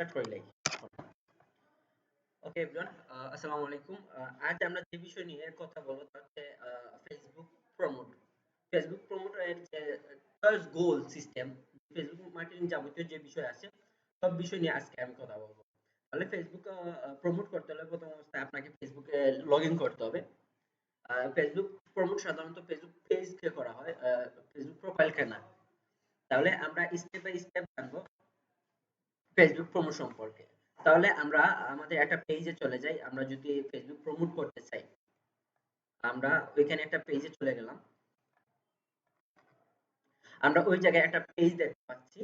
Start করিলাই। ওকে everyone, আসসালামু আলাইকুম। আজ আমরা যে বিষয় নিয়ে কথা বলবো তা হচ্ছে ফেসবুক প্রমোট। ফেসবুক প্রমোটের যে ফার্স্ট গোল সিস্টেম, ফেসবুক মার্কেটিং যাবতীয় যে বিষয় আছে সব বিষয় নিয়ে আজকে আমি কথা বলবো। তাহলে ফেসবুক প্রমোট করতে হলে প্রথম অবস্থায় আপনাকে ফেসবুকে লগ ইন করতে হবে। ফেসবুক প্রমোট সাধারণত ফেসবুক পেজকে করা হয়, ফেসবুক প্রোফাইলকে না। তাহলে আমরা স্টেপ বাই স্টেপ জানবো ফেসবুক প্রমোট সম্পর্কে। তাহলে আমরা আমাদের একটা পেজে চলে যাই। আমরা যদি ফেসবুক প্রমোট করতে চাই, আমরা ওইখানে একটা পেজে চলে গেলাম। আমরা ওই জায়গায় একটা পেজ দেখতে পাচ্ছি।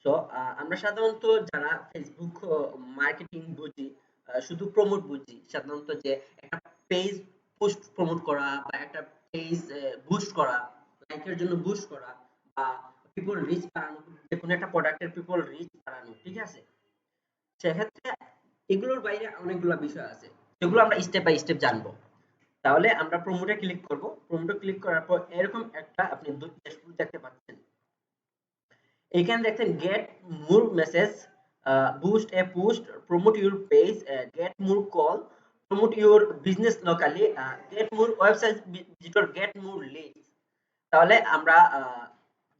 তো আমরা সাধারণত যারা ফেসবুক মার্কেটিং বুঝি, শুধু প্রমোট বুঝি, সাধারণত যে একটা পেজ পোস্ট প্রমোট করা বা একটা পেজ বুস্ট করা, লাইকের জন্য বুস্ট করা বা পিপল রিচ বাড়ানো, যে কোনো একটা প্রোডাক্টের পিপল রিচ বাড়ানো, ঠিক আছে? সেক্ষেত্রে এগুলোর বাইরে অনেকগুলো বিষয় আছে যেগুলো আমরা স্টেপ বাই স্টেপ জানবো। তাহলে আমরা প্রমোটে ক্লিক করব। প্রমোটে ক্লিক করার পর এরকম একটা আপনি ড্যাশবোর্ড দেখতে পাচ্ছেন। এখানে দেখছেন gate more message, boost A post, promote your page, gate more call, promote your business locally, gate more website visitor, get more Leeds. তাহলে আমরা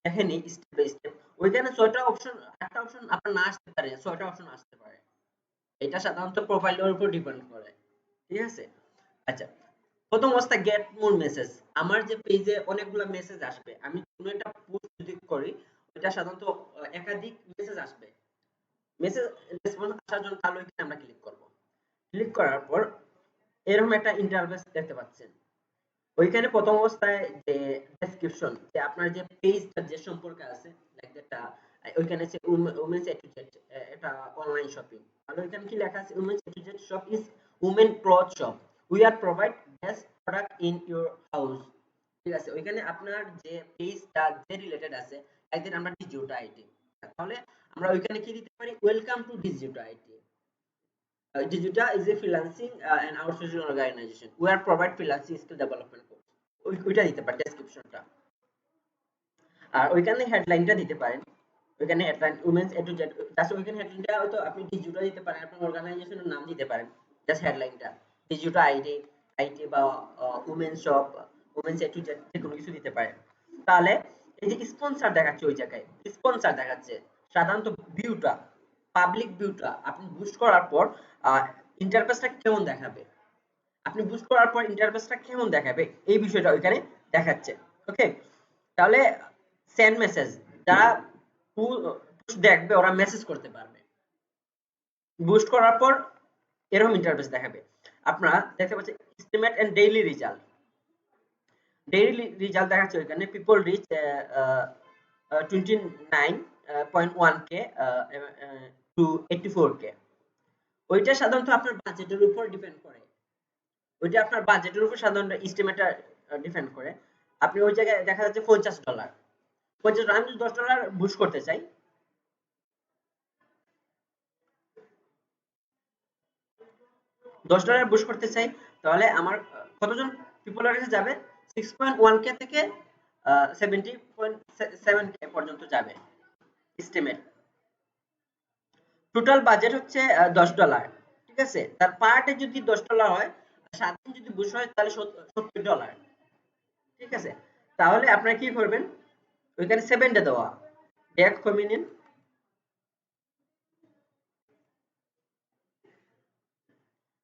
দেখে নিই স্টেপ বাই স্টেপ। ওইখানে ৬টা অপশন, ৮টা অপশন আপনার না আসতে পারে, ৬টা অপশন আসতে পারে। এটা সাধারণত প্রোফাইলের উপর ডিপেন্ড করে, ঠিক আছে? আচ্ছা, প্রথম অবস্থা গেট মোর মেসেজ। আমার যে পেজে অনেকগুলো মেসেজ আসবে, আমি কোনো একটা পোস্ট যদি করি, এটা সাধারণত একাধিক মেসেজ আসবে। মেসেজ রেসপন্স আসার জন্য তাহলে ওইখানে আমরা ক্লিক করব। ক্লিক করার পর এরকম একটা ইন্টারফেস দেখতে পাচ্ছেন। ওইখানে প্রথম অবস্থায় যে ডেসক্রিপশন, যে আপনার যে পেজটা যে সম্পর্কে আছে, লাইক যেটা ওইখানে আছে উমেন্স এ টু জেড, এটা অনলাইন শপিং। আর ওইখানে কি লেখা আছে? Women's A to Z shop is women cloth shop, we are provide best product in your house. ঠিক আছে? ওইখানে আপনার যে পেজটা যে রিলেটেড আছে, একদিন আমরা ডিজিটা আইটি, তাহলে আমরা ওইখানে কি দিতে পারি? Welcome to Digita IT. Digita is a freelancing and outsourcing organization. We are provide freelancing skill development course. ওইটা দিতে পারেন ডেসক্রিপশনটা। আর ওইখানে হেডলাইনটা দিতে পারেন। ওইখানে headline women's A to Z, just ওইখানে হেডলাইনটা হয়তো আপনি ডিজিটা দিতে পারেন, আপনার অর্গানাইজেশনের নাম দিতে পারেন, জাস্ট হেডলাইনটা ডিজিটা আইডি, আইটি বা women's shop, women's A to Z, যে কোনো কিছু দিতে পারেন। তাহলে এই যে স্পন্সর দেখাচ্ছে, ওই জায়গায় স্পন্সর দেখাচ্ছে। সাধারণত ভিউটা, পাবলিক ভিউটা আপনি বুস্ট করার পর ইন্টারফেসটা কেমন দেখাবে, আপনি বুস্ট করার পর ইন্টারফেসটা কেমন দেখাবে, এই বিষয়টা ওইখানে দেখাচ্ছে। ওকে, তাহলে সেন্ড মেসেজ, যারা পোস্ট দেখবে ওরা মেসেজ করতে পারবে। বুস্ট করার পর এরকম ইন্টারফেস দেখাবে। আপনারা দেখতে পাচ্ছেন estimate and daily result. Daily result দেখাচ্ছে ওইখানে people rich 29.1k two 84k। ওইটা সাধারণত আপনার বাজেটের উপর ডিপেন্ড করে। ওইটা আপনার বাজেটের উপর সাধারণত এস্টিমেটটা ডিপেন্ড করে। আপনি ওই জায়গায় দেখা যাচ্ছে $50, 50 আমি যদি $10 বুস্ট করতে চাই, $10 বুস্ট করতে চাই, তাহলে আমার কতজন পিপলের কাছে যাবে? 6.1k থেকে 70.7k পর্যন্ত যাবে এস্টিমেট। টোটাল বাজেট হচ্ছে $10, ঠিক আছে? তার পার ডে যদি $10 হয়, 7 দিন যদি বুস্ট হয় তাহলে $70, ঠিক আছে? তাহলে আপনারা কি করবেন? ওইখানে 7 ডে দেওয়া, ডেট কমিয়ে নিন।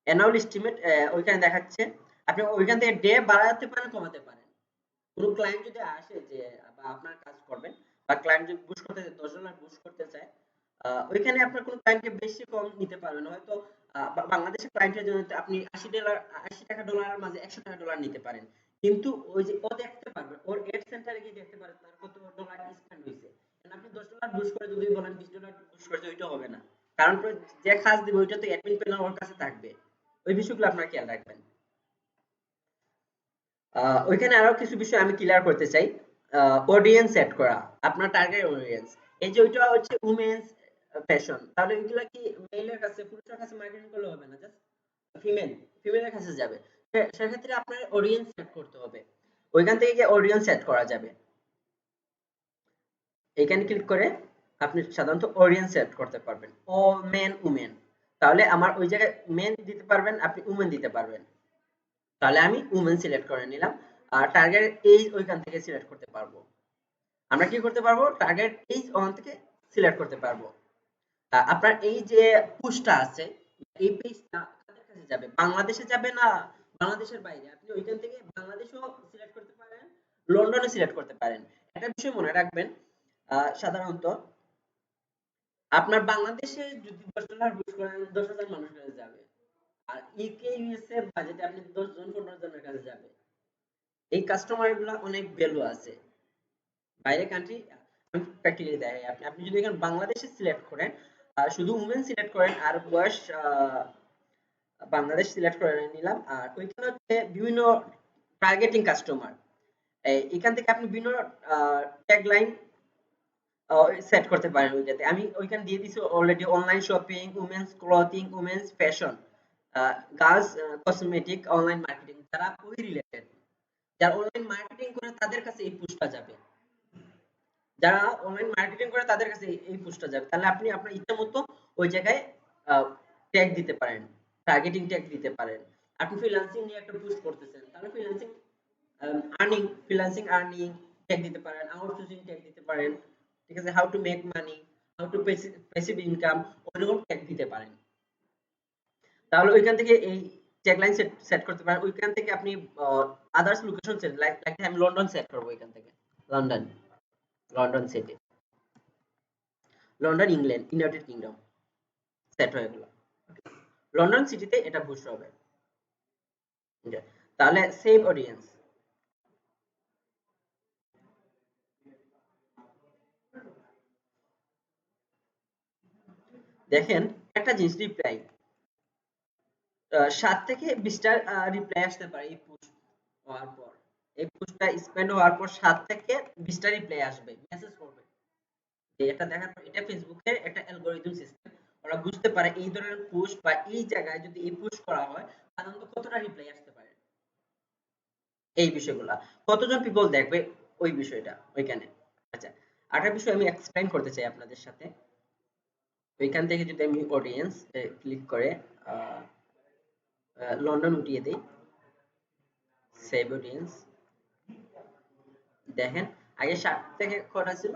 অ্যানুয়াল এস্টিমেট ওইখানে দেখাচ্ছে। আপনি ওইখান থেকে ডে বাড়াতে পারেন, কমাতে পারেন। কোনো ক্লায়েন্ট যদি আসে যে বা আপনার কাজ করবেন, বা ক্লায়েন্ট যদি বুস্ট করতে চায়, $10 বুস্ট করতে চায়, ওইখানে আপনার কোনো ক্লায়েন্টকে বেশি কম নিতে পারবেন। হয়তো বাংলাদেশের ক্লায়েন্টের জন্য আপনি $80 ডলারের মাঝে $100 নিতে পারেন। কিন্তু ওই যে ও দেখতে পারবে, ওর এড সেন্টারে গিয়ে দেখতে পারে তার কত ডলার স্পেন্ড হয়েছে। আপনি $10 বুস্ট করে যদি বলেন $20 বুস্ট করেছে, ওইটা হবে না। কারণ যে কাজ দিবে ওইটা তো অ্যাডমিন প্যানেল ওর কাছে থাকবে। ওই বিষয়গুলো আপনারা খেয়াল রাখবেন। ওইখানে আরো কিছু বিষয় আমি ক্লিয়ার করতে চাই। অডিয়েন্স সেট করা, আপনার টার্গেট অডিয়েন্স। এই যে ওইটা হচ্ছে উমেন্স ফ্যাশন, তাহলে এগুলা কি মেইলের কাছে, পুরুষের কাছে মার্কেটিং করলে হবে না, জাস্ট ফিমেল, ফিমেলের কাছে যাবে। সেক্ষেত্রে আপনার অডিয়েন্স সেট করতে হবে। ওইখান থেকে গিয়ে অডিয়েন্স সেট করা যাবে। এখানে ক্লিক করে আপনি সাধারণত অডিয়েন্স সেট করতে পারবেন অল মেন উমেন, তাহলে আমার ওই জায়গায় মেন দিতে পারবেন, আপনি উমেন দিতে পারবেন, তাহলে আমি উমেন সিলেক্ট করে নিলাম। আর টার্গেট এজ ওইখান থেকে সিলেক্ট করতে পারবো। আমরা কি করতে পারবো, টার্গেট এজ ওখান থেকে সিলেক্ট করতে পারবো। আপনার এই যে পুশটা আছে, এই পেজটা কাদের কাছে যাবে, বাংলাদেশে যাবে না বাংলাদেশের বাইরে, আপনি ওইখান থেকে বাংলাদেশও সিলেক্ট করতে পারেন, লন্ডনে সিলেক্ট করতে পারেন। একটা বিষয় মনে রাখবেন, সাধারণত আপনার বাংলাদেশে যদি $10 বুক করেন 10,000 মানুষের কাছে যাবে, আর ইউকে ইউএসএ বাজেটে আপনি 10 জন 15 জনের কাছে যাবে। এই কাস্টমার গুলা অনেক ভ্যালু আছে বাইরে কান্ট্রি। আমি প্র্যাকটিক্যালি দেখাই, আপনি আপনি যদি এখানে বাংলাদেশে সিলেক্ট করেন, শুধু উমেন সিলেক্ট করেন আর বয়স বাংলাদেশ সিলেক্ট করে নিলাম, আর ওইখানে হচ্ছে বিভিন্ন টার্গেটিং কাস্টমার, এখান থেকে আপনি বিভিন্ন ট্যাগলাইন সেট করতে পারেন ওইটাতে। আমি ওইখানে দিয়ে দিছি already online shopping, women's clothing, women's fashion, girls cosmetic, online marketing, তারা ওই রিলেটেড। যারা অনলাইন মার্কেটিং করে তাদের কাছে এই পুশটা যাবে, যারা অনলাইন মার্কেটিং করে তাদের কাছে এই পুশটা যাবে। তাহলে আপনি আপনার ইচ্ছা মতো ওই জায়গায় ট্যাগ দিতে পারেন, টার্গেটিং ট্যাগ দিতে পারেন। আপনি ফ্রিল্যান্সিং নিয়ে একটা পোস্ট করতেছেন, তাহলে ফ্রিল্যান্সিং আর্নিং ট্যাগ দিতে পারেন, আউটসোর্সিং ট্যাগ দিতে পারেন, ঠিক আছে, how to make money, how to passive income, ওইরকম ট্যাগ দিতে পারেন। তাহলে ওইখান থেকে এই ট্যাগলাইন সেট সেট করতে পারেন। ওইখান থেকে আপনি আদার্স লোকেশন সেট, লাইক আমি লন্ডন সেট করব এখান থেকে, London, London city, London England, United kingdom set হয়ে গেল। লন্ডন সিটিতে এটা পুশ হবে। Okay, তাহলে সেভ অডিয়েন্স, দেখেন একটা জিনিস রিপ্লাই 7 থেকে 20টা রিপ্লাই আসতে পারে এই পোস্ট হওয়ার পর। এই পোস্টটা স্পেন্ড হওয়ার পর 7 থেকে 20টা রিপ্লাই আসবে, মেসেজ করবে। যে এটা দেখার পর এটা ফেসবুকের একটা অ্যালগরিদম সিস্টেম, ওরা বুঝতে পারে এই ধরনের পোস্ট বা এই জায়গায় যদি এই পোস্ট করা হয় সাধারণত কতটা রিপ্লাই আসতে পারে, এই বিষয়গুলা কতজন পিপল দেখবে ওই বিষয়টা ওইখানে। আচ্ছা, আরেকটা বিষয় আমি এক্সপ্লেইন করতে চাই আপনাদের সাথে। ওইখান থেকে যদি আমি অডিয়েন্স ক্লিক করে লন্ডন উঠিয়ে দেই, সেভ অডিয়েন্স, দেখেন আগে 7 থেকে কটা ছিল,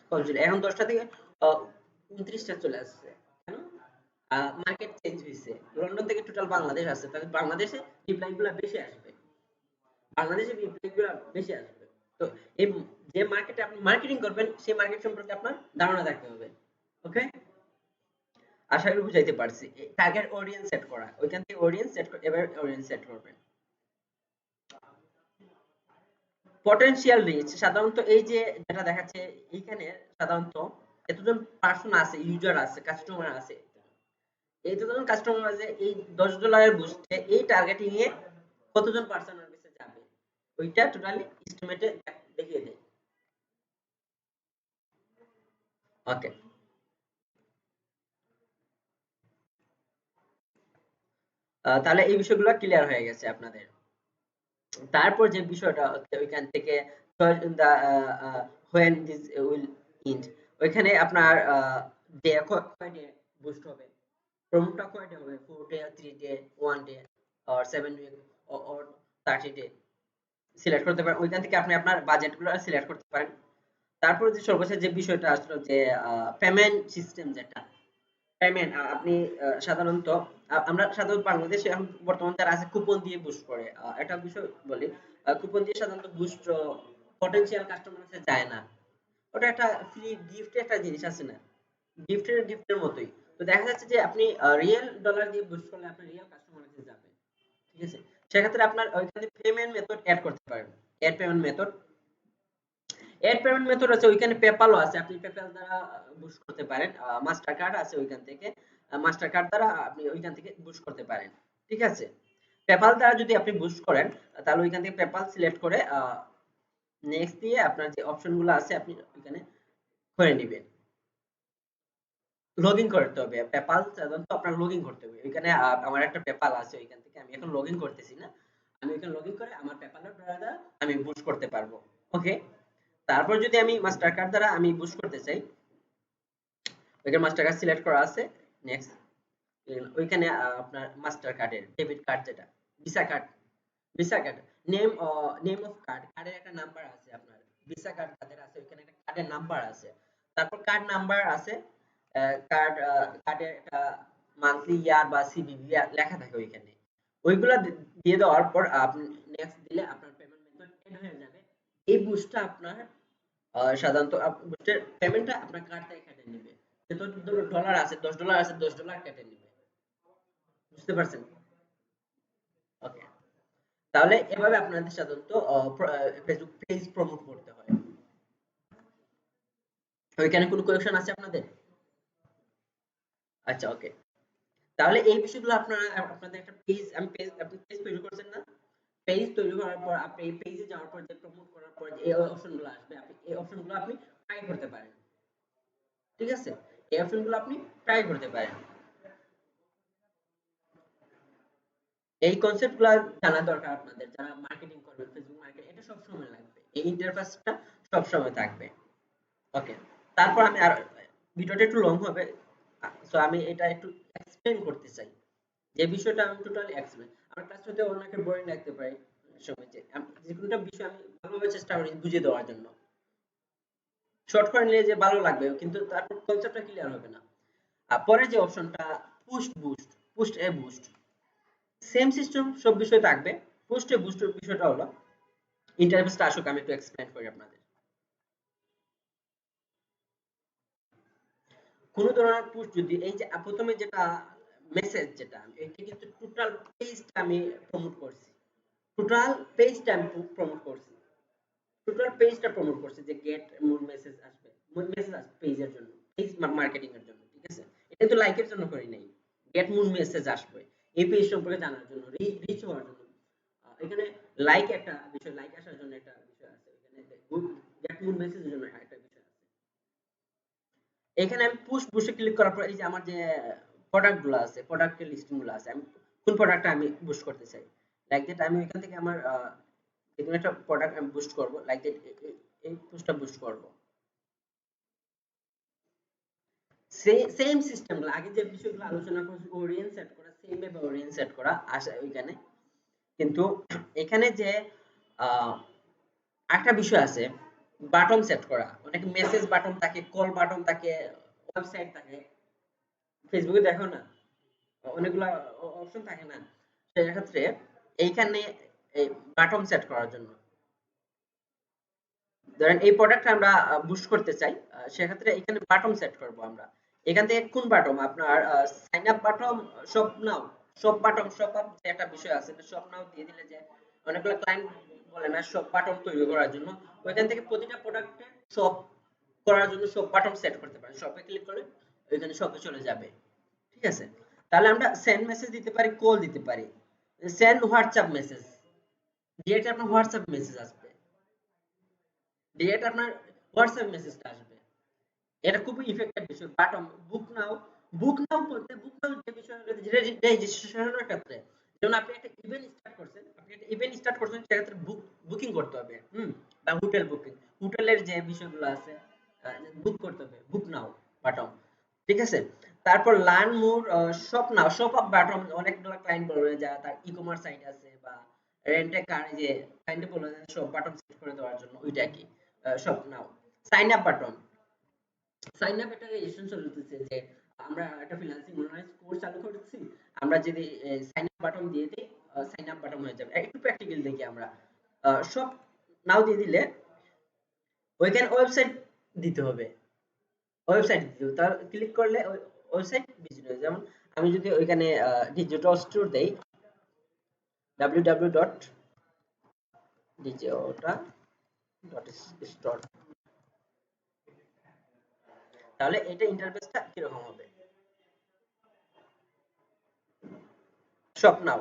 কত ছিল, এখন 10টা থেকে 29টা চলে আসছে। কেন? মার্কেট চেঞ্জ হয়েছে, লন্ডন থেকে টোটাল বাংলাদেশ আসছে, তাহলে বাংলাদেশে রিপ্লাই গুলো বেশি আসবে, বাংলাদেশে রিপ্লাই গুলো বেশি আসবে। তো এই যে মার্কেটে আপনি মার্কেটিং করবেন সেই মার্কেট সম্পর্কে আপনার ধারণা থাকতে হবে। ওকে, আশা করি বুঝাইতে পারছি। টার্গেট অডিয়েন্স সেট করা, ওইখান থেকে অডিয়েন্স সেট করে এবার অডিয়েন্স সেট করবেন। পটেনশিয়াল রিচ সাধারণত এই যে যেটা দেখাচ্ছে এইখানে, সাধারণত এতজন পার্সন আছে, ইউজার আছে, কাস্টমার আছে, এই যতজন কাস্টমার আছে এই $10 বুস্টে এই টার্গেটিং এ কতজন পার্সনের কাছে যাবে ওইটা টোটালি এস্টিমেটে দেখিয়ে দেয়। ওকে, তাহলে এই বিষয়গুলো ক্লিয়ার হয়ে গেছে আপনাদের। তারপর যে বিষয়টা হচ্ছে ওইখান থেকে when this will end, ওইখানে আপনার ডে কয় ডে বুস্ট হবে, প্রমোটটা কয় ডে হবে, 4 day, 3 day, 1 day, or 7 day, or 30 day select করতে পারেন। ওইখান থেকে আপনি আপনার বাজেটগুলো সিলেক্ট করতে পারেন। তারপর যে সর্বশেষ যে বিষয়টা আসলো যে পেমেন্ট সিস্টেম, যেটা পেমেন্ট আপনি সাধারণত আমরা সাধারণত বাংলাদেশে এখন বর্তমান যারা আছে কুপন দিয়ে বুস্ট করে। একটা বিষয় বলি, কুপন দিয়ে সাধারণত বুস্ট পটেনশিয়াল কাস্টমার কাছে যায় না। ওটা একটা ফ্রি গিফট একটা জিনিস আছে না, গিফটের মতোই। তো দেখা যাচ্ছে যে আপনি রিয়েল ডলার দিয়ে বুস্ট করলে আপনার রিয়েল কাস্টমার কাছে যাবে, ঠিক আছে। সেক্ষেত্রে আপনার ওইখানে পেমেন্ট মেথড এড করতে পারেন, add payment method, add payment method আছে ওইখানে, পেপালও আছে, আপনি পেপাল দ্বারা বুস্ট করতে পারেন, মাস্টার কার্ড আছে ওইখান থেকে, মাস্টার কার্ড দ্বারা আপনি ওইখান থেকে বুস্ট করতে পারেন, ঠিক আছে। পেপাল দ্বারা যদি আপনি বুস্ট করেন তাহলে ওইখান থেকে পেপাল সিলেক্ট করে নেক্সট দিয়ে আপনার যে অপশনগুলো আছে আপনি ওইখানে করে নেবেন। লগইন করতে হবে পেপাল, সাধারণত আপনার লগইন করতে হবে ওইখানে। আমার একটা পেপাল আছে ওইখান থেকে, আমি এখন লগইন করতেছি না, আমি ওইখানে লগইন করে আমার পেপালের দ্বারা আমি বুস্ট করতে পারবো। ওকে, তারপর যদি আমি মাস্টার কার্ড দ্বারা আমি বুস্ট করতে চাই, ওইখানে মাস্টার কার্ড সিলেক্ট করা আছে। নেক্সট ওইখানে আপনার মাস্টার কার্ডের ডেবিট কার্ড যেটা, visa card, visa card name, name of card, কার্ডের একটা নাম্বার আছে আপনার। ভিসা কার্ড যাদের আছে ওইখানে একটা কার্ডের নাম্বার আছে। তারপর কার্ড নাম্বার আছে, কার্ড কার্ডের একটা মান্থলি ইয়ার বা সিভিভি লেখা থাকে ওইখানে। ওইগুলা দিয়ে দেওয়ার পর আপনি নেক্সট দিলে আপনার পেমেন্ট মেথড এড হয়ে যাবে। এই বুস্টটা আপনার সাধারণত বুস্টের পেমেন্টটা আপনার কার্ড থেকে কেটে নেবে। যত ডলার আছে, $10 আছে, $10 কেটে নেবে। বুঝতে পারছেন? ওকে। তাহলে এভাবে আপনাদের সাধারণত ফেসবুক পেজ প্রমোট করতে হয়। ওইখানে কোনো কোয়েকশন আছে আপনাদের? আচ্ছা, ওকে। তাহলে এই বিষয়গুলো আপনারা আপনাদের একটা পেজ, আমি পেজ, আপনি পেজ তৈরি করছেন না? পেজ তৈরি করার পর আপনি এই পেজে যাওয়ার পর যে প্রমোট করার পর যে এই অপশনগুলো আসবে, আপনি এই অপশনগুলো আপনি ট্রাই করতে পারেন। ঠিক আছে? এই অপশনগুলো আপনি ট্রাই করতে পারেন। এই কনসেপ্ট গুলা জানা দরকার আপনাদের, যারা মার্কেটিং করবেন, ফেসবুক মার্কেট, এটা সব সময় লাগবে, এই ইন্টারফেসটা সব সময় থাকবে। ওকে। তারপর আমি আর ভিডিওটা একটু লং হবে, সো আমি এটা একটু এক্সপ্লেন করতে চাই, যে বিষয়টা আমি টোটালি এক্সপ্লেন। আমার ক্লাস হতে অনেকের বোরিং লাগতে পারে সময়, যে যে কোনোটা বিষয় আমি ভালোভাবে চেষ্টা করি বুঝিয়ে দেওয়ার জন্য। শর্ট করে নিলে যে ভালো লাগবে কিন্তু তারপর কনসেপ্টটা ক্লিয়ার হবে না। আর পরে যে অপশনটা পুশ বুস্ট, পুশ এ বুস্ট, সেম সিস্টেম সব বিষয় থাকবে। পোস্ট এ বুস্টের বিষয়টা হলো, ইন্টারফেসটা আসুক আমি একটু এক্সপ্লেন করি আপনাদের। কোন ধরনের পোস্ট যদি এই যে প্রথমে যেটা মেসেজ, যেটা এটা কিন্তু টোটাল পেজটা আমি প্রমোট করছি, টোটাল পেজটা আমি প্রমোট করছি, টোটাল পেজটা প্রমোট করছি, যে গেট মোর মেসেজ আসবে, মেসেজ আসবে পেজের জন্য, পেজ মার্কেটিং এর জন্য। ঠিক আছে? এটা তো লাইকের জন্য করি নাই, গেট মোর মেসেজ আসবে এই পেজ সম্পর্কে জানার জন্য, রিচ হওয়ার জন্য। এখানে লাইক একটা বিষয়, লাইক আসার জন্য একটা বিষয় আছে, এখানে গেট মোর মেসেজের জন্য একটা বিষয় আছে। এখানে আমি পুশ বুস্টে ক্লিক করার পর এই যে আমার যে প্রোডাক্ট গুলো আছে, প্রোডাক্টের লিস্টিং গুলো আছে, আমি কোন প্রোডাক্টটা আমি বুস্ট করতে চাই, লাইক দ্যাট আমি এখান থেকে আমার যেকোনো একটা প্রোডাক্ট আমি বুস্ট করব, লাইক দ্যাট এই পোস্টটা বুস্ট করব। সেম সিস্টেম আগে যে বিষয়গুলো আলোচনা করছি, অডিয়েন্স সেট করা, সেম ভাবে অডিয়েন্স সেট করা আসে ওইখানে। কিন্তু এখানে যে আহ একটা বিষয় আছে, বাটন সেট করা, অনেক মেসেজ বাটন থাকে, কল বাটন থাকে, ওয়েবসাইট থাকে, ফেসবুকে দেখো না অনেকগুলা অপশন থাকে না, সেক্ষেত্রে এইখানে এই বাটন সেট করার জন্য, ধরেন এই প্রোডাক্ট আমরা বুস্ট করতে চাই, সেক্ষেত্রে এখানে বাটন সেট করব আমরা। এখান থেকে কোন বাটন আপনার sign up button, shop now, shop button, shop up যে একটা বিষয় আছে, শপ নাও দিয়ে দিলে যে অনেকগুলো ক্লায়েন্ট বলে না শপ বাটন তৈরি করার জন্য, ওইখান থেকে প্রতিটা প্রোডাক্টে শপ করার জন্য শপ বাটন সেট করতে পারেন, শপে ক্লিক করলে ওইখানে শপে চলে যাবে। ঠিক আছে? তাহলে আমরা সেন্ড মেসেজ দিতে পারি, কল দিতে পারি, সেন্ড হোয়াটসঅ্যাপ মেসেজ, ডিরেক্ট আপনার হোয়াটসঅ্যাপ মেসেজ আসবে, ডিরেক্ট আপনার হোয়াটসঅ্যাপ মেসেজটা আসবে। এটা খুবই ইফেক্টিভ বিষয়। বাটন বুক নাও, বুক নাও বলতে, বুক নাও যে বিষয় হলো যেটা রেজিস্ট্রেশনের ক্ষেত্রে, যেমন আপনি একটা ইভেন্ট স্টার্ট করছেন, আপনি একটা ইভেন্ট স্টার্ট করছেন, সেক্ষেত্রে বুকিং করতে হবে, বা হোটেল বুকিং, হোটেলের যে বিষয়গুলো আছে বুক করতে হবে, বুক নাও বাটন। ঠিক আছে? তারপর learn more, shop now, shop up button, অনেকগুলো ক্লায়েন্ট বলবে যারা তার ই কমার্স সাইট আছে বা রেন্ট এ কার, যে ক্লায়েন্টে বলবে শপ বাটন সেট করে দেওয়ার জন্য, ওইটা কি shop now. Sign up button, sign up একটা রেজিস্ট্রেশন চলতেছে, যে আমরা একটা ফ্রিল্যান্সিং মনিটাইজ কোর্স চালু করেছি, আমরা যদি সাইন আপ বাটন দিয়ে দিই, সাইন আপ বাটন হয়ে যাবে। একটু প্র্যাকটিক্যাল দেখি আমরা, সব নাও দিয়ে দিলে ওইখানে ওয়েবসাইট দিতে হবে, ওয়েবসাইট দিতে হবে, তার ক্লিক করলে ওয়েবসাইট ভিজিট হয়ে, যেমন আমি যদি ওইখানে ডিজিটাল স্টোর দেই, www.digiota.store, তাহলে এটা ইন্টারফেসটা কিরকম হবে, শপ নাও,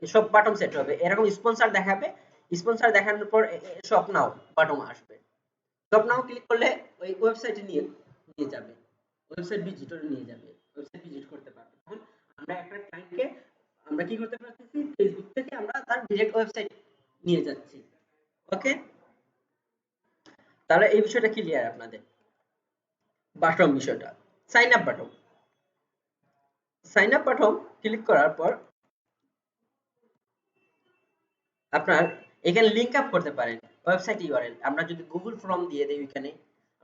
সব বাটন সেট হবে, এরকম স্পন্সর দেখাবে, স্পন্সর দেখানোর পর শপ নাও বাটন আসবে, শপ নাও ক্লিক করলে ওই ওয়েবসাইটে নিয়ে নিয়ে যাবে, ওয়েবসাইট ভিজিটরে নিয়ে যাবে, ওয়েবসাইট ভিজিট করতে পারবে। তখন আমরা একটা ক্লায়েন্টকে আমরা কি করতে পারতেছি, ফেসবুক থেকে আমরা তার ডিরেক্ট ওয়েবসাইট নিয়ে যাচ্ছি। ওকে? তাহলে এই বিষয়টা ক্লিয়ার আপনাদের। বাটন বিষয়টা, sign up button, sign up button click করার পর আপনার এখানে লিংক আপ করতে পারেন ওয়েবসাইট ইউআরএল। আমরা যদি গুগল ফর্ম দিয়ে দেই ওইখানে,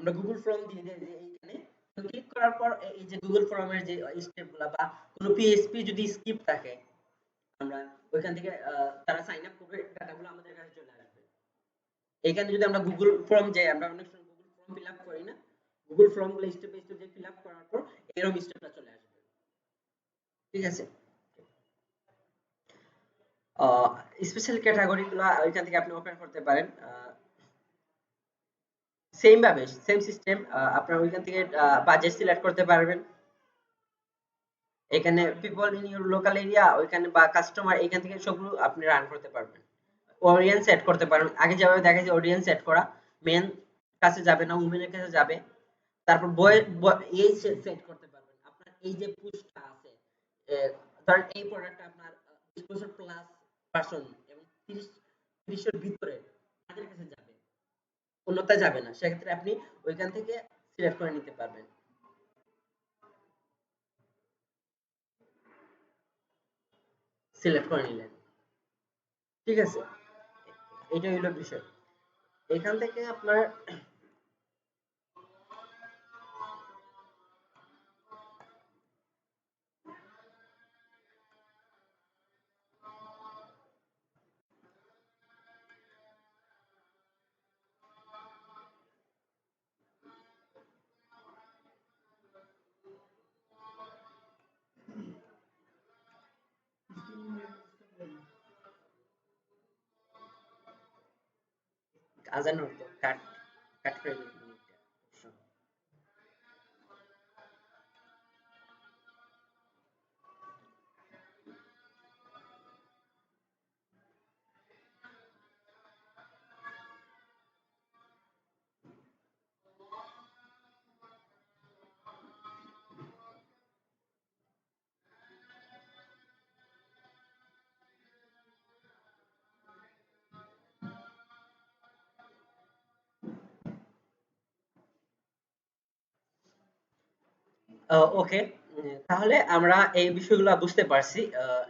আমরা গুগল ফর্ম দিয়ে দেই যে এইখানে, তো ক্লিক করার পর এই যে গুগল ফর্মের যে স্টেপগুলা বা কোনো পিএইচপি যদি স্ক্রিপ্ট থাকে, আমরা ওইখান থেকে তারা সাইন আপ করবে, ডাটাগুলো আমাদের কাছে চলে আসবে। এখানে যদি আমরা গুগল ফর্ম যাই, আমরা অনেক সময় গুগল ফর্ম ফিল আপ করি না, গুগল ফর্ম গুলো step by step fill up করার পর এরকম স্টেপটা চলে আসবে। ঠিক আছে। স্পেশাল ক্যাটাগরি গুলা ওইখান থেকে আপনি ওপেন করতে পারেন। সেম ভাবে সেম সিস্টেম, আপনার ওইখান থেকে বাজেট সিলেক্ট করতে পারবেন। এখানে people in your local area ওইখানে বা কাস্টমার, এখান থেকে সবগুলো আপনি রান করতে পারবেন। অডিয়েন্স সেট করতে পারেন, আগে যেভাবে দেখা যায় অডিয়েন্স সেট করা, মেন কাছে যাবে না উমেনের কাছে যাবে। তারপর এই সেট করতে পারবেন আপনার এই যে পুশটা আছে, ধরেন এই প্রোডাক্টটা আপনার 20 বছর প্লাস পারসন এবং 30 এর ভিতরে তাদের কাছে যাবে, অন্যথায় যাবে না। সেক্ষেত্রে আপনি ওইখান থেকে সিলেক্ট করে নিতে পারবেন। সিলেক্ট করে নিলেন, ঠিক আছে। এটা হইলো বিষয়। এখান থেকে আপনার আজান হতো, কাট কাট করে দিন মিনিটটা। ওকে, তাহলে আমরা এই বিষয়গুলো বুঝতে পারছি।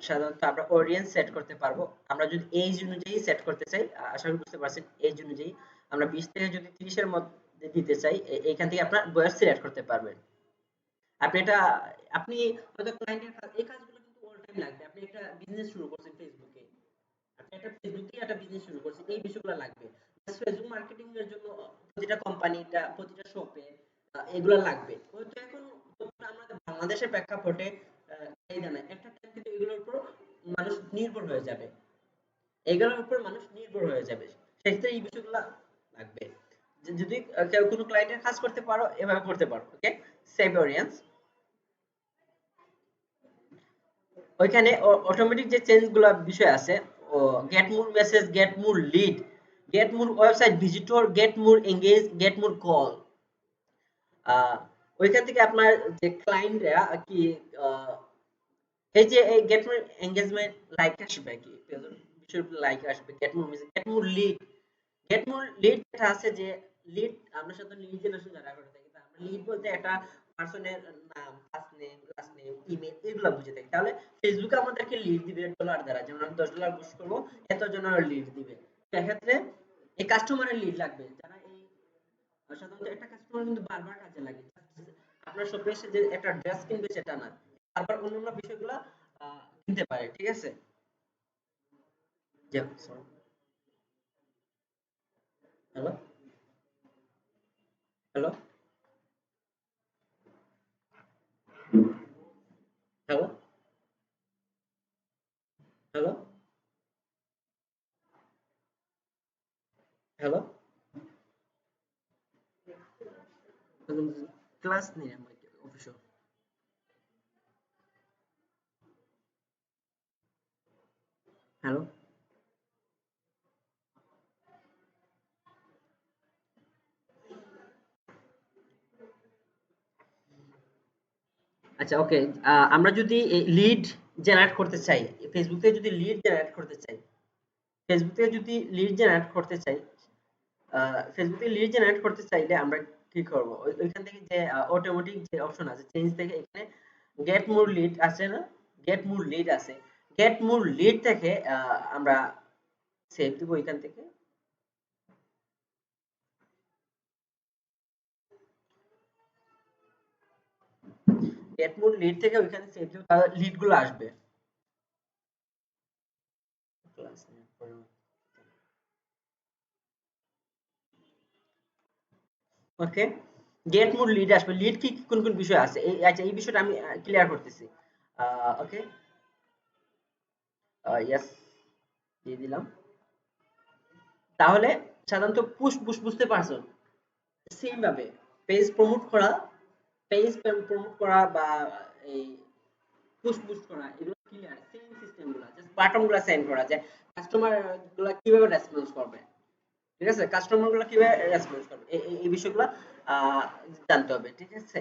সাধারণত আমরা অডিয়েন্স সেট করতে পারবো, আমরা যদি এজ অনুযায়ী সেট করতে চাই, আশা করি বুঝতে পারছেন। এজ অনুযায়ী আমরা 20 থেকে যদি 30 এর মধ্যে দিতে চাই, এইখান থেকে আপনার বয়স সিলেক্ট করতে পারবেন। আপনি এটা, আপনি হয়তো ক্লায়েন্টের এই কাজগুলো কিন্তু অল টাইম লাগবে। আপনি একটা বিজনেস শুরু করছেন ফেসবুকে, আপনি একটা ফেসবুক দিয়ে একটা বিজনেস শুরু করছেন, এই বিষয়গুলো লাগবে। ফেসবুক মার্কেটিং এর জন্য প্রতিটা কোম্পানিটা প্রতিটা শপে এগুলো লাগবে। হয়তো এখন আমাদের বাংলাদেশের প্রেক্ষাপটে চাহিদা নাই, একটা টাইম কিন্তু এগুলোর উপর মানুষ নির্ভর হয়ে যাবে, এগুলোর উপর মানুষ নির্ভর হয়ে যাবে। সেক্ষেত্রে এই বিষয়গুলো লাগবে। যদি কেউ কোনো ক্লায়েন্টের কাজ করতে পারো, এভাবে করতে পারো। Okay, save audience. ওইখানে অটোমেটিক যে চেঞ্জ গুলা বিষয় আছে, ও get more message, get more lead, get more website visitor, get more engage, get more call. ওইখান থেকে আপনার যে ক্লায়েন্টরা কি আহ, এই যে এই গেট মোর এঙ্গেজমেন্ট লাইক আসবে, কি বিষয় লাইক আসবে, gate more message, get more lead. Get more lead যেটা আছে, যে লিড আমরা সাধারণত লিড জেনারেশন যারা করে থাকি, তা আমরা লিড বলতে একটা পার্সনের নাম, first name, last name, email, এগুলো বুঝে থাকি। তাহলে ফেসবুকে আমাদেরকে লিড দিবে ডলার দ্বারা, যেমন আমি $10 বুস্ট করবো, এত জনের লিড দিবে। সেক্ষেত্রে এই কাস্টমারের লিড লাগবে, যারা এই সাধারণত একটা কাস্টমার কিন্তু বারবার কাজে লাগে। আপনার শপে এসে যে একটা ড্রেস কিনবে সেটা না, আবার অন্যান্য বিষয়গুলো কিনতে পারে। ঠিক আছে। Hello, hello, hello, hello, hello, class নিয়ে অফিসে। হ্যালো। আচ্ছা, ওকে। আমরা যদি লিড জেনারেট করতে চাই, ফেসবুক থেকে যদি লিড জেনারেট করতে চাই, ফেসবুক থেকে যদি লিড জেনারেট করতে চাই, ফেসবুকে লিড জেনারেট করতে চাইলে আমরা কি করব? ওইখান থেকে যে অটোমেটিক যে অপশন আছে চেঞ্জ থেকে এখানে গেট মোর লিড আছে না? গেট মোর লিড আছে। গেট মোর লিড থেকে আমরা সেভ দিব এখান থেকে। গেট মোর লিড থেকে ওইখানে সেভ দিব, তাহলে লিড গুলো আসবে। ওকে, গেট মোর লিড আসবে। লিড কি কোন কোন বিষয় আছে, এই আচ্ছা এই বিষয়টা আমি ক্লিয়ার করতেছি। ওকে, ইয়েস, দিয়ে দিলাম। তাহলে সাধারণত পুশ পুশ বুঝতে পারছো, সেম ভাবে পেজ প্রমোট করা, পেজ প্রমোট করা বা এই পুশ বুস্ট করা, এগুলো ক্লিয়ার সেম সিস্টেম গুলা, জাস্ট বাটন গুলা সেন্ড করা যায়। কাস্টমার গুলা কিভাবে রেসপন্স করবে, ঠিক আছে, কাস্টমার গুলা কিভাবে রেসপন্স করবে, এই বিষয়গুলো আহ, জানতে হবে, ঠিক আছে।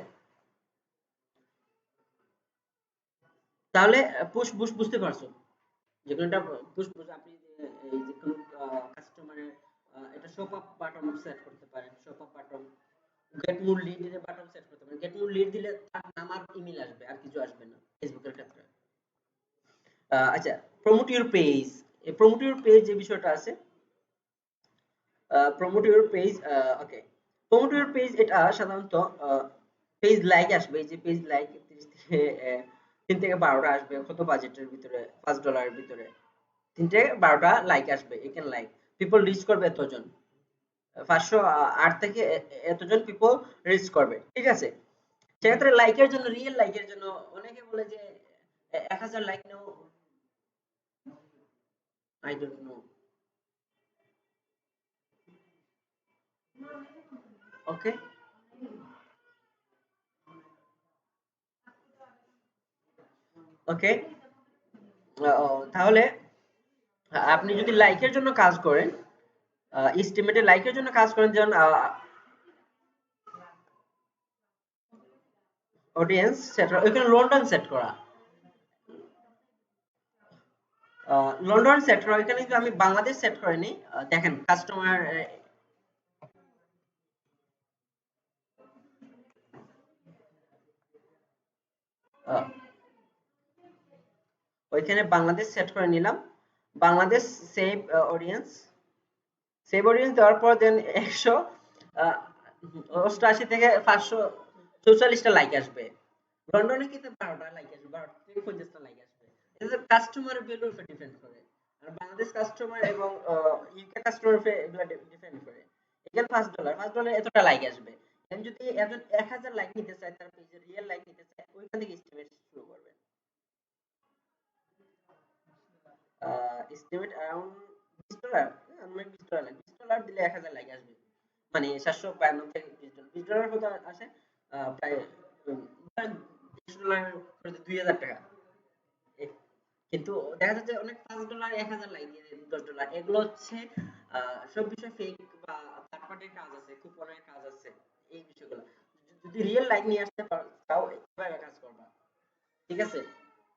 তাহলে পুশ বুস্ট বুঝতে পারছো, যে কোনো একটা পুশ বুস্ট আপনি এই যে কোনো কাস্টমারের এটা শপ আপ বাটন সেট করতে পারেন, shop up button, gate more lead এর বাটন সেট করতে পারেন। গেট মোর লিড দিলে তার নাম আর ইমেল আসবে, আর কিছু আসবে না ফেসবুকের ক্ষেত্রে। আচ্ছা, প্রমোট ইউর পেজ, এই প্রমোট ইউর পেজ যে বিষয়টা আছে, promote your page, okay, promote your page এটা সাধারণত পেজ লাইক আসবে, এই যে পেজ লাইক 30 থেকে 3 থেকে 12টা আসবে, কত বাজেটের ভিতরে, $5 ভিতরে 3 থেকে 12টা লাইক আসবে, এখানে লাইক পিপল রিচ করবে এতজন, 508 থেকে এতজন পিপল রিচ করবে, ঠিক আছে। সেক্ষেত্রে লাইকের জন্য, রিয়েল লাইকের জন্য অনেকে বলে যে 1000 লাইক নাও, I don't know. Okay, okay, তাহলে আপনি যদি লাইকের জন্য কাজ করেন, এস্টিমেটেড লাইকের জন্য কাজ করেন, যেমন অডিয়েন্স সেট, ওইখানে লন্ডন সেট করা, লন্ডন সেট করা, ওইখানে কিন্তু আমি বাংলাদেশ সেট করিনি। দেখেন কাস্টমার, ওইখানে বাংলাদেশ সেট করে নিলাম, Bangladesh save audience, save audience দেওয়ার পর দেন 188 থেকে 544টা লাইক আসবে। লন্ডনে কিন্তু 12টা লাইক আসবে, 12 থেকে 50টা লাইক আসবে। এটা কাস্টমারের ভ্যালুর উপর ডিপেন্ড করে। আর বাংলাদেশ কাস্টমার এবং ইউকে কাস্টমার উপরে এগুলা ডিপেন্ড করে। এখানে $5 এতটা লাইক আসবে। এখন যদি একজন 1000 লাইক নিতে চায়, তার পেজে রিয়েল লাইক নিতে চায়, ওইখান থেকে এস্টিমেট শুরু করবে। এস্টিমেট অ্যারাউন্ড $20, আমরা $20 লাইক, $20 দিলে 1000 লাইক আসবে, মানে 752 থেকে $20 কত আসে, প্রায় $100 করে 2000 টাকা। কিন্তু দেখা যাচ্ছে অনেক $5 1000 লাইক দিয়ে $10, এগুলো হচ্ছে সব বিষয় ফেক বা থার্ড পার্টির কাজ আছে, কুপনের কাজ আছে, এই বিষয়গুলো। যদি রিয়েল লাইক নিয়ে আসতে পারো, তাও এভাবে কাজ করবা, ঠিক আছে।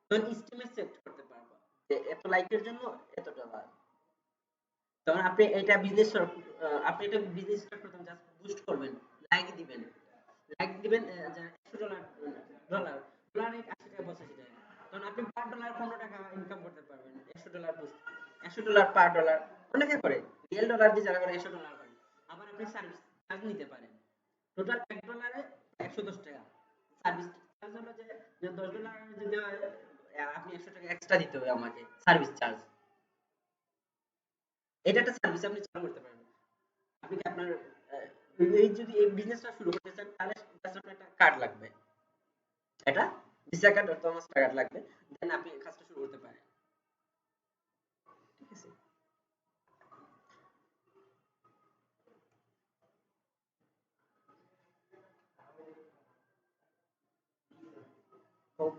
তখন এস্টিমেট সেট করতে পারবা যে এত লাইকের জন্য এত ডলার। তখন আপনি এটা বিজনেস, আপনি এটা বিজনেস স্টার্ট করতে জাস্ট বুস্ট করবেন, লাইক দিবেন, লাইক দিবেন, যে $100, ডলার, ডলার 80 টাকা 85 টাকা, তখন আপনি পার ডলার $15 ইনকাম করতে পারবেন। $100 বুস্ট, $100 পার ডলার, অনেকে করে রিয়েল ডলার দিয়ে যারা করে $100 করে। আবার আপনি সার্ভিস চার্জ নিতে পারেন, টোটাল $1 $110। সার্ভিস চার্জ হলো যে $10 যদি হয়, আপনি $100 এক্সট্রা দিতে হবে আমাকে সার্ভিস চার্জ। এটা একটা সার্ভিস আপনি চালু করতে পারবেন। আপনি কি আপনার আহ, এই যদি এই বিজনেসটা শুরু করতে চান, তাহলে জাস্ট আপনার একটা কার্ড লাগবে, এটা ভিসা কার্ড অথবা মাস্টার কার্ড লাগবে, দেন আপনি কাজটা শুরু করতে পারেন, ঠিক আছে।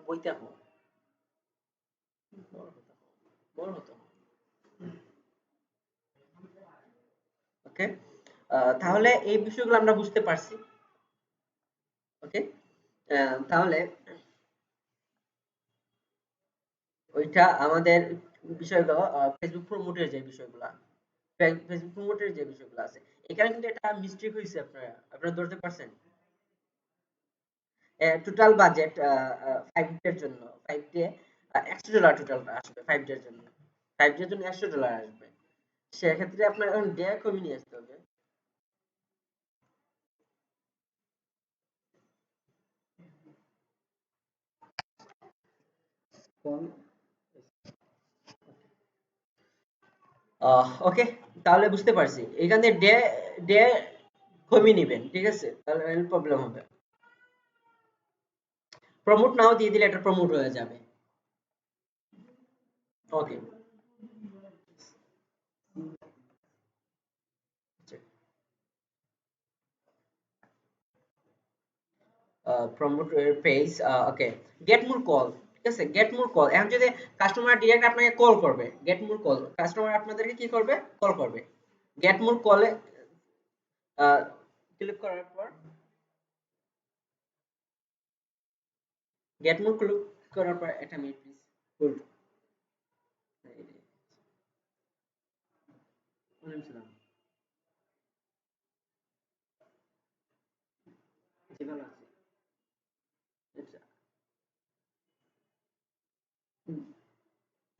বইতে হো, বড় হতে হো, বড় হতে হো। ওকে, তাহলে এই বিষয়গুলো আমরা বুঝতে পারছি। ওকে, তাহলে ওইটা আমাদের বিষয়গুলো, ফেসবুক প্রমোটের যে বিষয়গুলো, ফেসবুক প্রমোটের যে বিষয়গুলো আছে, এখানে কিন্তু এটা মিস্টেক হইছে, আপনারা ধরতে পারছেন। টোটাল বাজেট 5 ডে এর জন্য, 5 ডে $100 টোটাল আসবে 5 ডে এর জন্য। 5 ডে এর জন্য $100 আসবে। সেক্ষেত্রে আপনার এখন ডে কমিয়ে নিয়ে আসতে হবে। ওকে, তাহলে বুঝতে পারছি। এখানে ডে ডে কমিয়ে নিবেন, ঠিক আছে? তাহলে প্রবলেম হবে। প্রমোট নাও দিয়ে দিলে এটা প্রমোট হয়ে যাবে। ওকে, প্রমোট পেজ। ওকে, গেট মোর কল, ঠিক আছে? গেট মোর কল, এখন যদি কাস্টমার ডিরেক্ট আপনাকে কল করবে, গেট মোর কল, কাস্টমার আপনাদেরকে কি করবে? কল করবে। গেট মোর কলে ক্লিক করার পর, গেট মোর ক্লিক করার পর একটা মিনিট প্লিজ, হোল্ড। জি, ভালো আছি। আচ্ছা, হুম,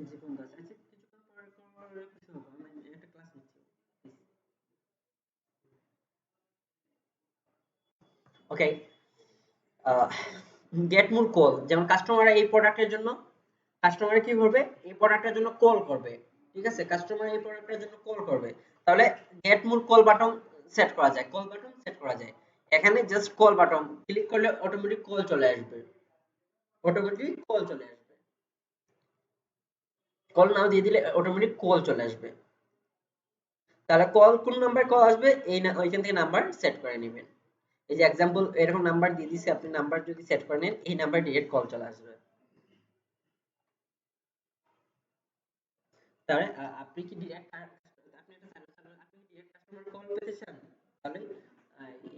জি বন্ধু আছে। আচ্ছা, কিছুক্ষণ পরে কিছু হবে, আমি একটা ক্লাস নিচ্ছি। ওকে, গেট মোর কল, যেমন কাস্টমার এই প্রোডাক্টের জন্য, কাস্টমার কি করবে? এই প্রোডাক্টের জন্য কল করবে, ঠিক আছে? কাস্টমার এই প্রোডাক্টের জন্য কল করবে, তাহলে gate more call button set করা যায়, কল বাটন সেট করা যায়। এখানে জাস্ট কল বাটন ক্লিক করলে অটোমেটিক কল চলে আসবে, অটোমেটিক কল চলে আসবে। কল নাও দিয়ে দিলে অটোমেটিক কল চলে আসবে। তাহলে কল কোন নাম্বার কল আসবে, এই না ওইখান থেকে নাম্বার সেট করে নেবেন। এই যে এক্সাম্পল এরকম নাম্বার দিয়ে দিছি, আপনি নাম্বার যদি সেট করে নেন, এই নাম্বার ডিরেক্ট কল চলে আসবে। তাহলে আপনি কি ডিরেক্ট, আপনি একটা সার্ভিস, আপনি কি ডিরেক্ট কাস্টমার কল পেতে চান? তাহলে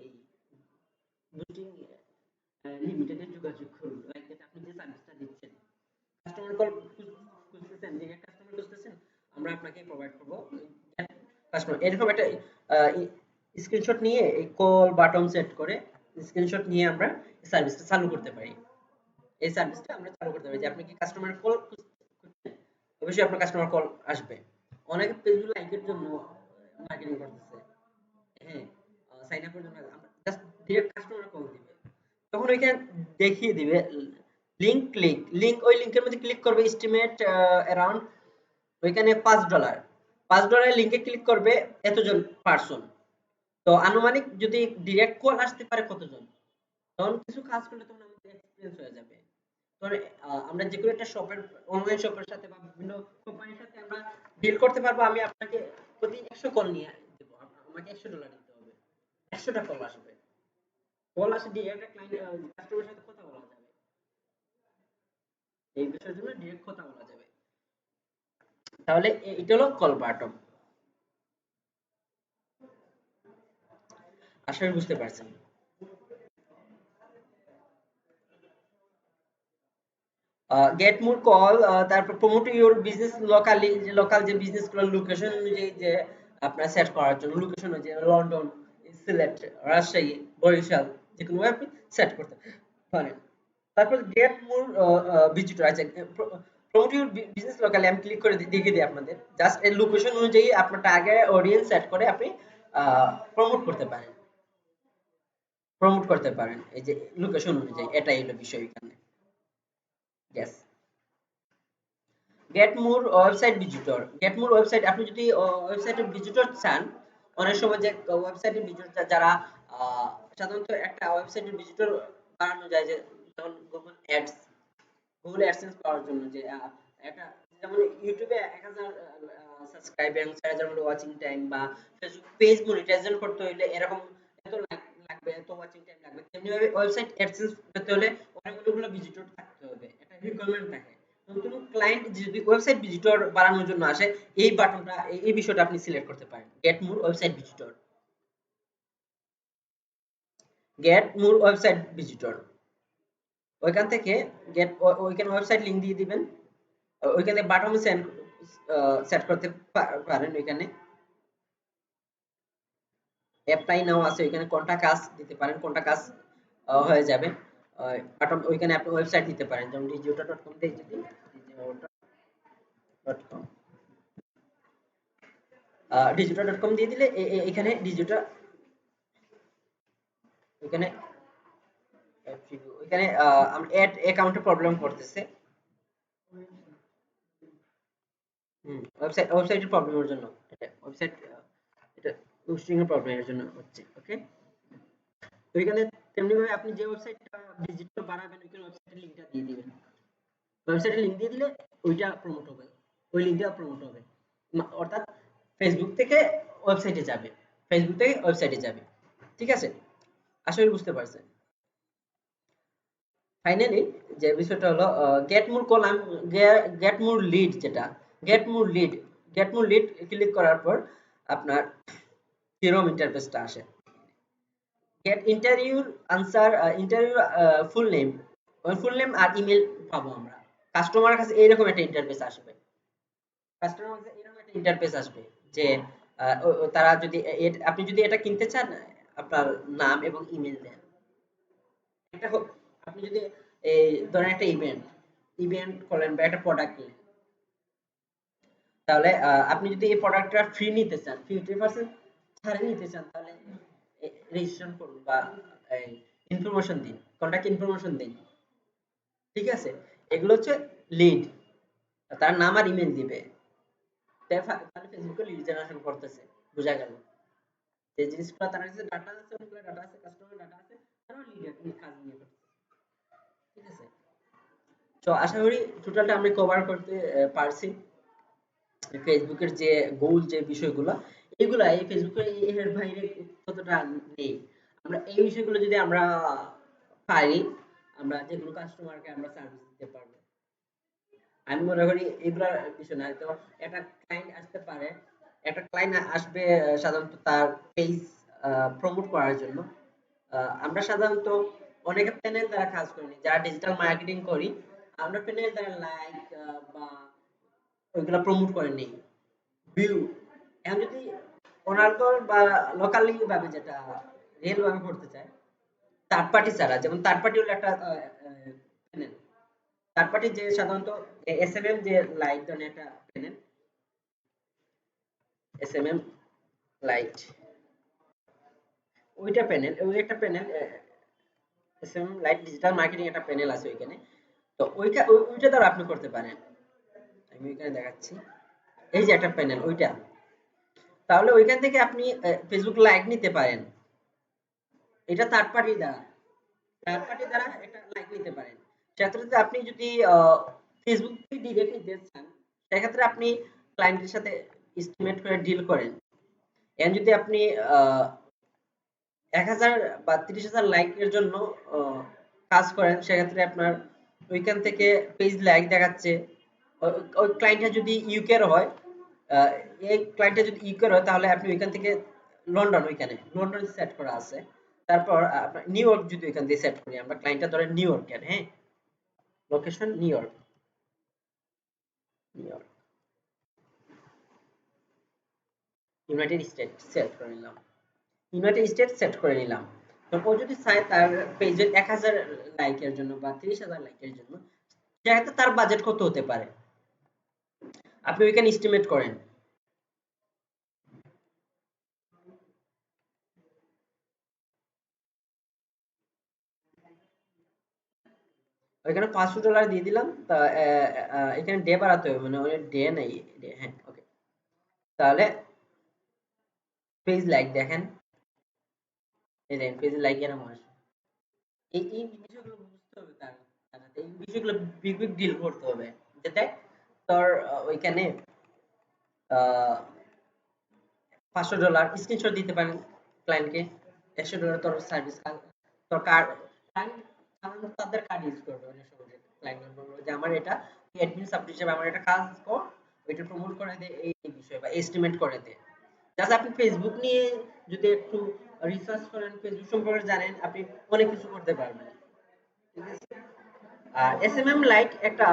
এই বুস্টিং লিমিটেডে যোগাযোগ করুন। লাইক দ্যাট, আপনি যে সার্ভিসটা দিচ্ছেন, কাস্টমার কল খুঁজতেছেন, ডিরেক্ট কাস্টমার খুঁজতেছেন, আমরা আপনাকে প্রোভাইড করব কাস্টমার। এরকম একটা স্ক্রিনশট নিয়ে এই কল বাটন সেট করে স্ক্রিনশট নিয়ে আমরা সার্ভিসটা চালু করতে পারি। এই সার্ভিসটা আমরা চালু করতে পারি যে আপনি কি কাস্টমার কল খুঁজছেন, অবশ্যই আপনার কাস্টমার কল আসবে। অনেকে পেজগুলো লাইকের জন্য মার্কেটিং করতেছে, হ্যাঁ, সাইন আপ করার জন্য আমরা জাস্ট ডিরেক্ট কাস্টমার কল দিবে, তখন ওইখানে দেখিয়ে দিবে লিংক, লিংক ওই লিংকের মধ্যে ক্লিক করবে, এস্টিমেট অ্যারাউন্ড ওইখানে $5, $5 লিংকে ক্লিক করবে এতজন পারসন। তো আনুমানিক যদি ডিরেক্ট কল আসতে পারে কতজন, তখন কিছু কাজ করলে তখন আমাদের এক্সপিরিয়েন্স হয়ে যাবে। তখন আমরা যেকোনো একটা শপের, অনলাইন শপের সাথে বা বিভিন্ন কোম্পানির সাথে আমরা ডিল করতে পারবো। আমি আপনাকে প্রতি 100 কল নিয়ে দেবো, আমাকে $100 দিতে হবে, 100টা কল আসবে। কল আসে ডিরেক্ট একটা ক্লায়েন্ট কাস্টমারের সাথে কথা বলা যাবে, এই বিষয়ের জন্য ডিরেক্ট কথা বলা যাবে। তাহলে এটা হলো কল বাটন। আশা করি বুঝতে পারছেন। গেট মোর কল, তারপর প্রমোট ইউর বিজনেস লোকালি, যে লোকাল যে বিজনেস গুলো লোকেশন অনুযায়ী যে আপনার সেট করার জন্য লোকেশন যে লন্ডন, সিলেট, রাজশাহী, বরিশাল, যেকোনো আপনি সেট করতে পারেন। তারপর গেট মোর ভিজিটর আছে, প্রমোট ইউর বিজনেস লোকালি আমি ক্লিক করে দেখিয়ে দিই আপনাদের। জাস্ট এই লোকেশন অনুযায়ী আপনার টার্গেট অডিয়েন্স সেট করে আপনি প্রমোট করতে পারেন, প্রমোট করতে পারেন এই যে লোকেশন অনুযায়ী। এটাই হলো বিষয় এখানে। Yes. Gate more website visitor, get more website, আপনি যদি ওয়েবসাইটে ভিজিটর চান, অনেক সময় যে ওয়েবসাইটে ভিজিটর যারা আহ, সাধারণত একটা ওয়েবসাইটের ভিজিটর বাড়ানো যায়, যে যেমন গুগল অ্যাডসেন্স পাওয়ার জন্য, যে একটা, যেমন ইউটিউবে 1000 সাবস্ক্রাইব এবং 4000 মতো ওয়াচিং টাইম, বা ফেসবুক পেজ মনিটাইজেশন করতে হলে এরকম এত লাগবে, এত ওয়াচিং টাইম লাগবে, তেমনি ভাবে ওয়েবসাইট অ্যাডসেন্স পেতে হলে অনেকগুলো ভিজিটর থাকতে হবে, একটা রিকোয়ারমেন্ট থাকে। নতুন ক্লায়েন্ট যদি ওয়েবসাইট ভিজিটর বাড়ানোর জন্য আসে, এই বাটনটা, এই বিষয়টা আপনি সিলেক্ট করতে পারেন, gate more website visitor. Get more website visitor, ওইখান থেকে গেট, ওইখানে ওয়েবসাইট লিংক দিয়ে দিবেন, ওইখানে বাটন সেট করতে পারেন ওইখানে। অ্যাপ্লাই নাও আছে, ওইখানে কোনটা কাজ দিতে পারেন, কোনটা কাজ হয়ে যাবে। বাটন ওইখানে আপনি ওয়েবসাইট দিতে পারেন, যেমন digiota.com দিয়ে যদি digiota.com digiota.com দিয়ে দিলে এখানে digiota ওইখানে ওইখানে অ্যাড অ্যাকাউন্টে প্রবলেম করতেছে। ওয়েবসাইটের প্রবলেমের জন্য, এটা ওয়েবসাইট এটা হোস্টিং এর প্রবলেমের জন্য হচ্ছে। ওকে, তো এখানে তেমনি ভাবে আপনি যে ওয়েবসাইটটা ডিজিটাল বানাবেন ওইখানে ওয়েবসাইটের লিংকটা দিয়ে দিবেন। ওয়েবসাইটের লিংক দিয়ে দিলে ওইটা প্রমোট হবে, ওই লিংকটা প্রমোট হবে, অর্থাৎ ফেসবুক থেকে ওয়েবসাইটে যাবে, ফেসবুক থেকে ওয়েবসাইটে যাবে। ঠিক আছে, আশা করি বুঝতে পারছেন। ফাইনালি যে বিষয়টা হলো get more column, get more lead, যেটা get more lead, get more lead click করার পর আপনার কিরকম ইন্টারফেসটা আসে। গেট ইন্টারভিউর আনসার, ইন্টারভিউ ফুল নেম, ওই ফুল নেম আর ইমেল পাবো আমরা। কাস্টমারের কাছে এইরকম একটা ইন্টারফেস আসবে, কাস্টমারের কাছে এরকম একটা ইন্টারফেস আসবে যে তারা যদি আপনি যদি এটা কিনতে চান, আপনার নাম এবং ইমেল দেন। এটা আপনি যদি এই ধরেন একটা ইভেন্ট ইভেন্ট করলেন বা একটা প্রোডাক্ট কিনলেন, তাহলে আপনি যদি এই প্রোডাক্টটা ফ্রি নিতে চান, 50% ছাড়ে নিতে চান, তাহলে রেজিস্ট্রেশন করুন বা ইনফরমেশন দিন, কন্টাক্ট ইনফরমেশন দিন। ঠিক আছে, এগুলো হচ্ছে লিড, তার নাম আর ইমেল দিবে। তাহলে ফেসবুকে লিড জেনারেশন করতেছে, বোঝা গেল। যে জিনিসগুলো তার কাছে ডাটা আছে, অনেকগুলো ডাটা আছে, কাস্টমার ডাটা আছে, তারাও লিড কাজ নিয়ে করতেছে। ঠিক আছে, তো আশা করি টোটালটা আমি কভার করতে পারছি। ফেসবুকের যে গোল যে বিষয়গুলো, এগুলা এই ফেসবুকের এর বাইরে কতটা নেই। আমরা এই বিষয়গুলো যদি আমরা পারি, আমরা যেগুলো কাস্টমারকে আমরা সার্ভিস দিতে পারবো। আমি মনে করি এগুলা বিষয় না, তো একটা ক্লায়েন্ট আসতে পারে, একটা ক্লায়েন্ট আসবে সাধারণত তার পেজ প্রমোট করার জন্য। আমরা সাধারণত অনেকে প্যানেল দ্বারা কাজ করি, যারা ডিজিটাল মার্কেটিং করি, আমরা প্যানেল দ্বারা লাইক বা ওইগুলা প্রমোট করে নেই, ভিউ। এখন যদি ওনার বা লোকালি ভাবে যেটা রিয়েল ভাবে করতে চায়, থার্ড পার্টি ছাড়া, যেমন থার্ড পার্টি হলো একটা প্যানেল, থার্ড পার্টি যে সাধারণত এসএমএম যে লাইট ধরনের একটা প্যানেল, এসএমএম লাইট, ওইটা প্যানেল, ওই একটা panel SMM light digital marketing একটা প্যানেল আছে ওইখানে। তো ওইটা দ্বারা আপনি করতে পারেন। আমি ওইখানে দেখাচ্ছি, এই যে একটা প্যানেল ওইটা, তাহলে ওইখান থেকে আপনি ফেসবুক লাইক নিতে পারেন। এটা থার্ড পার্টি দ্বারা, থার্ড পার্টি দ্বারা একটা লাইক নিতে পারেন। সেক্ষেত্রে আপনি যদি ফেসবুক থেকে ডিরেক্ট নিতে চান, সেক্ষেত্রে আপনি ক্লায়েন্টের সাথে এস্টিমেট করে ডিল করেন। এখন যদি আপনি 1000 বা 30,000 লাইকের জন্য কাজ করেন, সেক্ষেত্রে আপনার ওইখান থেকে পেজ লাইক দেখাচ্ছে। ওই ক্লায়েন্টটা যদি ইউকের হয়, আহ, এই ক্লায়েন্টটা যদি ইউকের হয়, তাহলে আপনি ওইখান থেকে লন্ডন, ওইখানে লন্ডন সেট করা আছে। তারপর আপনার নিউ ইয়র্ক যদি ওইখান দিয়ে সেট করি, আমরা ক্লায়েন্টটা ধরেন নিউ ইয়র্কের, হ্যাঁ, location new York, new York, United state set করে নিলাম, ইউনাইটেড স্টেট সেট করে নিলাম। তো ও যদি চায় তার পেজে 1000 লাইকের জন্য বা 30,000 লাইকের জন্য, সেক্ষেত্রে তার বাজেট কত হতে পারে, আপনি ওইখানে এস্টিমেট করেন। ওইখানে $500 দিয়ে দিলাম। তা এখানে ডে বাড়াতে হবে, মানে ওই ডে নাই, হ্যাঁ, ওকে। তাহলে পেজ লাইক দেখেন, এই দেখেন পেজ লাইক এরকম আসে। এই বিষয়গুলো বুঝতে হবে তার, এই বিষয়গুলো বিগ বিগ ডিল করতে হবে, যাতে তোর ওইখানে $500 স্ক্রিনশট দিতে পারেন ক্লায়েন্টকে, $100 তোর সার্ভিস, তোর কার্ড, ক্লায়েন্ট সাধারণত তাদের কার্ড ইউজ করবে অনেক সময়। ক্লায়েন্ট বলবে যে আমার এটা অ্যাডমিন সাপোর্ট হিসেবে আমার এটা কাজ কর, ওইটা প্রমোট করে দে, এই বিষয় বা এস্টিমেট করে দে। জাস্ট আপনি ফেসবুক নিয়ে যদি একটু রিসার্চ করেন, ফেসবুক সম্পর্কে জানেন, আপনি অনেক কিছু করতে পারবেন। ঠিক আছে, আর এসএমএম লাইট একটা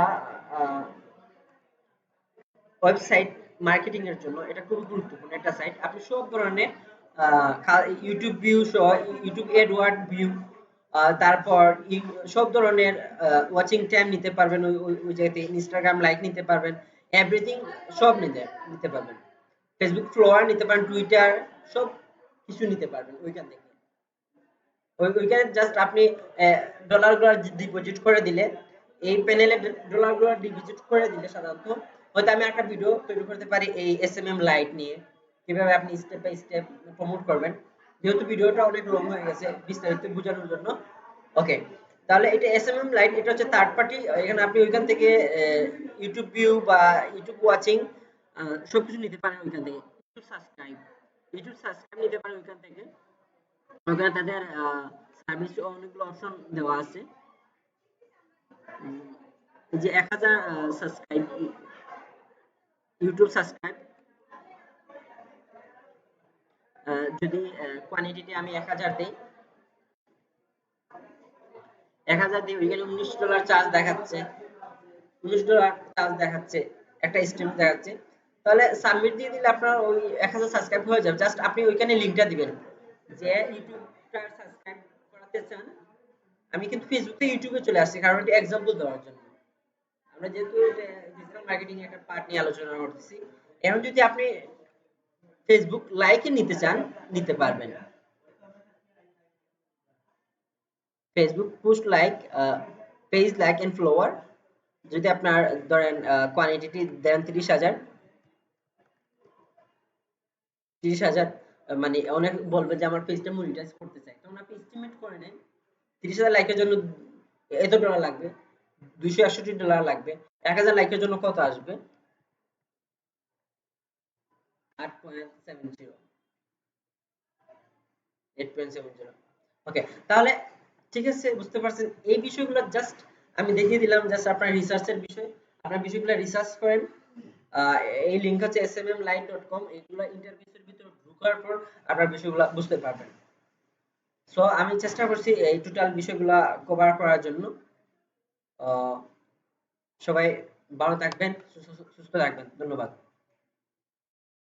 ওয়েবসাইট মার্কেটিং এর জন্য এটা খুবই গুরুত্বপূর্ণ একটা সাইট। আপনি সব ধরনের ইউটিউব ভিউ সহ ইউটিউব এডওয়ার্ড ভিউ, তারপর সব ধরনের ওয়াচিং টাইম নিতে পারবেন ওই জায়গাতে, ইনস্টাগ্রাম লাইক নিতে পারবেন, এভরিথিং সব নিতে পারবেন। ফেসবুক ফলোয়ার নিতে পারেন, টুইটার সব কিছু নিতে পারবেন ওইখান থেকে। ওইখানে জাস্ট আপনি ডলার গুলো ডিপোজিট করে দিলে, এই প্যানেলে ডলার গুলো ডিপোজিট করে দিলে সাধারণত হয়তো আমি একটা ভিডিও তৈরি করতে পারি এই এসএমএম লাইট নিয়ে, কিভাবে আপনি স্টেপ বাই স্টেপ প্রমোট করবেন। যেহেতু ভিডিওটা অনেক লং হয়ে গেছে বিস্তারিত বোঝানোর জন্য, ওকে, তাহলে এটা এসএমএম লাইট, এটা হচ্ছে থার্ড পার্টি। এখানে আপনি ওইখান থেকে ইউটিউব ভিউ বা ইউটিউব ওয়াচিং সবকিছু নিতে পারেন ওইখান থেকে। ইউটিউব সাবস্ক্রাইব নিতে পারেন ওইখান থেকে। ওখানে তাদের সার্ভিস অনেকগুলো অপশন দেওয়া আছে। যে 1000 সাবস্ক্রাইব, ইউটিউব সাবস্ক্রাইব, যদি কোয়ান্টিটি আমি 1000 দেই, 1000 দিই, ওইখানে $19 চার্জ দেখাচ্ছে, $19 চার্জ দেখাচ্ছে, একটা স্ট্রিম দেখাচ্ছে। তাহলে সাবমিট দিয়ে দিলে আপনার ওই 1000 সাবস্ক্রাইব হয়ে যাবে। জাস্ট আপনি ওইখানে লিংকটা দিবেন যে ইউটিউবটা সাবস্ক্রাইব করাতে চান। আমি কিন্তু ফেসবুক থেকে ইউটিউবে চলে আসছি কারণ এটা এক্সাম্পল দেওয়ার জন্য। আমরা যেহেতু ডিজিটাল মার্কেটিং এর একটা পার্ট নিয়ে আলোচনা করতেছি, এখন যদি আপনি ফেসবুক লাইকে নিতে চান নিতে পারবেন। Facebook post like, page like and follower, যদি আপনার ধরেন কোয়ান্টিটি দেন 30,000, 30,000, মানে অনেক বলবে যে আমার পেজটা মনিটাইজ করতে চাই, তখন আপনি এস্টিমেট করে নেন 30,000 লাইকের জন্য এত ডলার লাগবে, $268 লাগবে, 1000 লাইকের জন্য কত আসবে? 8.70, 8.70। ওকে, তাহলে ঠিক আছে, বুঝতে পারছেন এই বিষয়গুলো জাস্ট আমি দেখিয়ে দিলাম, জাস্ট আপনার রিসার্চের বিষয়। আপনার বিষয়গুলো রিসার্চ করেন। আহ, এই লিংক হচ্ছে smmlight.com, এগুলো ইন্টারফেসের ভিতর ঢোকার পর আপনার বিষয়গুলো বুঝতে পারবেন। সো আমি চেষ্টা করছি এই টোটাল বিষয়গুলো কভার করার জন্য। আহ, সবাই ভালো থাকবেন, সুস্থ থাকবেন, ধন্যবাদ।